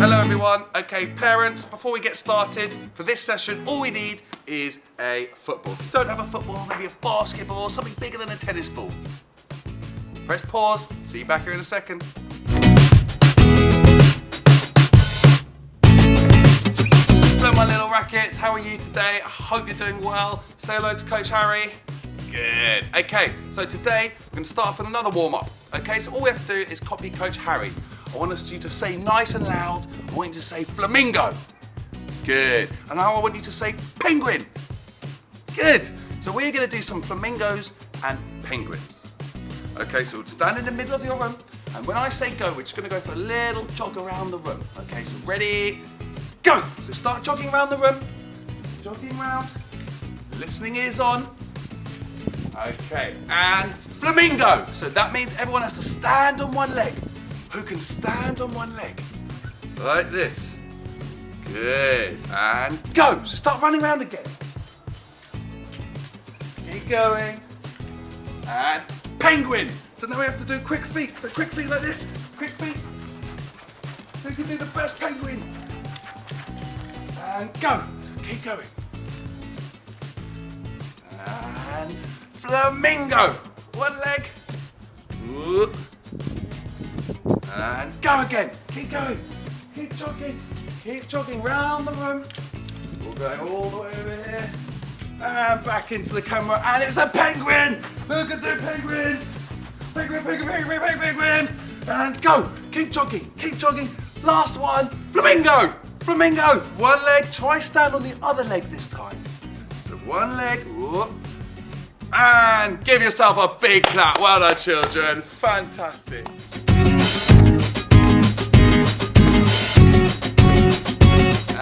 Hello everyone. Okay, parents, before we get started, for this session, all we need is a football. If you don't have a football, maybe a basketball, something bigger than a tennis ball. Press pause, see you back here in a second. Hello my little rackets, how are you today? I hope you're doing well. Say hello to Coach Harry. Good. Okay, so today we're going to start off with another warm-up. Okay, so all we have to do is copy Coach Harry. I want you to say nice and loud, I want you to say flamingo. Good. And now I want you to say penguin. Good. So we're going to do some flamingos and penguins. Okay, so stand in the middle of your room, and when I say go, we're just going to go for a little jog around the room. Okay, so ready, go. So start jogging around the room. Jogging around. Listening ears on. Okay, and flamingo. So that means everyone has to stand on one leg. Who can stand on one leg? Like this. Good. And go. So start running around again. Keep going. And penguin. So now we have to do quick feet. So quick feet like this. Quick feet. Who can do the best penguin? And go. So keep going. And flamingo. One leg. Whoop. And go again. Keep going. Keep jogging. Keep jogging round the room. We're going all the way over here. And back into the camera. And it's a penguin. Who can do penguins? Penguin, penguin, penguin, penguin, penguin. And go. Keep jogging. Keep jogging. Last one. Flamingo. Flamingo. One leg. Try stand on the other leg this time. So one leg. Whoop. And give yourself a big clap. Well done, children. Fantastic.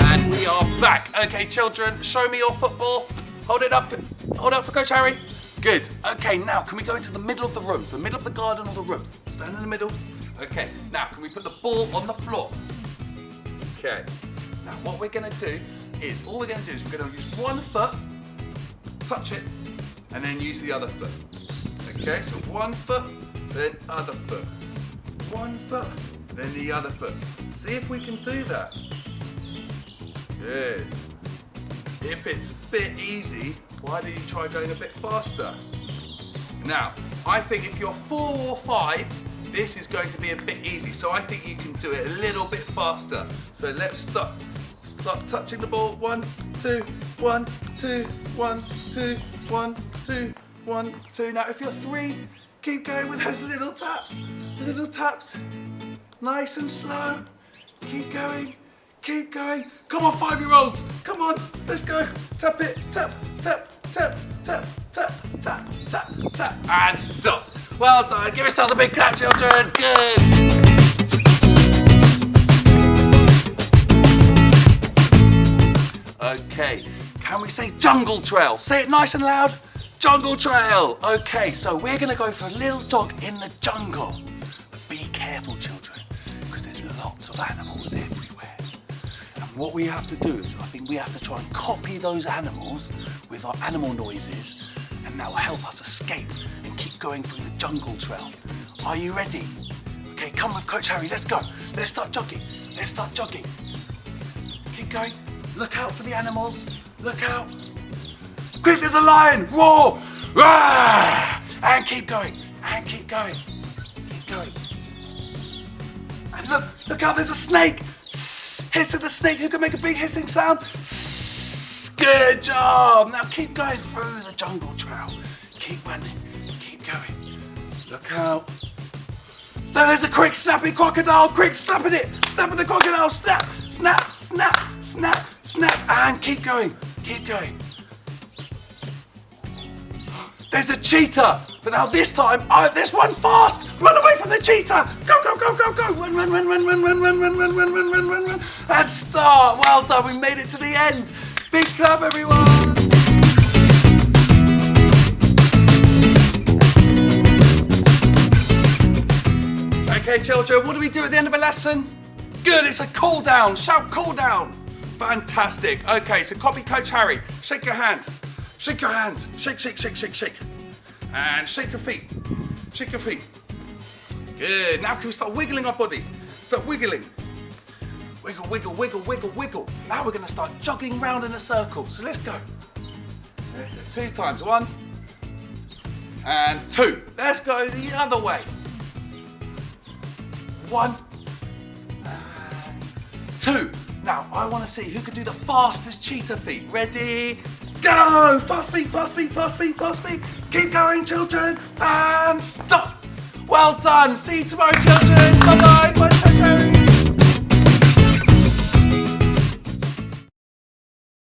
And we are back. Okay, children, show me your football. Hold it up. Hold it up for Coach Harry. Good. Okay, now can we go into the middle of the room? So the middle of the garden or the room. Stand in the middle. Okay, now can we put the ball on the floor? Okay. Now what we're going to do is, we're going to use one foot, touch it, and then use the other foot. Okay, so one foot, then other foot. One foot, then the other foot. See if we can do that. Good. If it's a bit easy, why don't you try going a bit faster? Now, I think if you're 4 or 5, this is going to be a bit easy. So I think you can do it a little bit faster. So let's start touching the ball. 1, 2, 1, 2, 1, 2, 1, 2, 1, 2. Now if you're 3, keep going with those little taps. Little taps. Nice and slow. Keep going. Keep going. Come on, 5-year-olds. Come on. Let's go. Tap it. Tap, tap, tap, tap, tap, tap, tap, tap. And stop. Well done. Give yourselves a big clap, children. Good. Okay. Can we say jungle trail? Say it nice and loud. Jungle trail. Okay, so we're going to go for a little jog in the jungle. But be careful, children, because there's lots of animals everywhere. And what we have to do is, I think we have to try and copy those animals with our animal noises, and that will help us escape and keep going through the jungle trail. Are you ready? Okay, come with Coach Harry. Let's go. Let's start jogging. Let's start jogging. Keep going. Look out for the animals. Look out. Quick, there's a lion! Roar! Rah! And keep going. And keep going. Keep going. And look out, there's a snake! Hiss of the snake. Who can make a big hissing sound? Good job! Now keep going through the jungle trail. Keep running. Keep going. Look out. There's a quick snapping crocodile. Quick, snapping it. Snapping the crocodile. Snap, snap, snap, snap, snap. And keep going. Keep going. There's a cheetah, but now this time, this one fast. Run away from the cheetah. Go, go, go, go, go. Run, run, run, run, run, run, run, run, run, run, run, run, run, run. And start. Well done, we made it to the end. Big clap, everyone. Okay, children, what do we do at the end of a lesson? Good, it's a cool down. Shout cool down. Fantastic. Okay, so copy Coach Harry. Shake your hand. Shake your hands. Shake, shake, shake, shake, shake. And shake your feet. Shake your feet. Good. Now can we start wiggling our body? Start wiggling. Wiggle, wiggle, wiggle, wiggle, wiggle. Now we're going to start jogging round in a circle. So let's go. 2 times. 1 and 2. Let's go the other way. 1 and 2. Now I want to see who can do the fastest cheetah feet. Ready? Go! Fast feet, fast feet, fast feet, fast feet. Keep going, children. And stop. Well done. See you tomorrow, children. Bye-bye. Bye,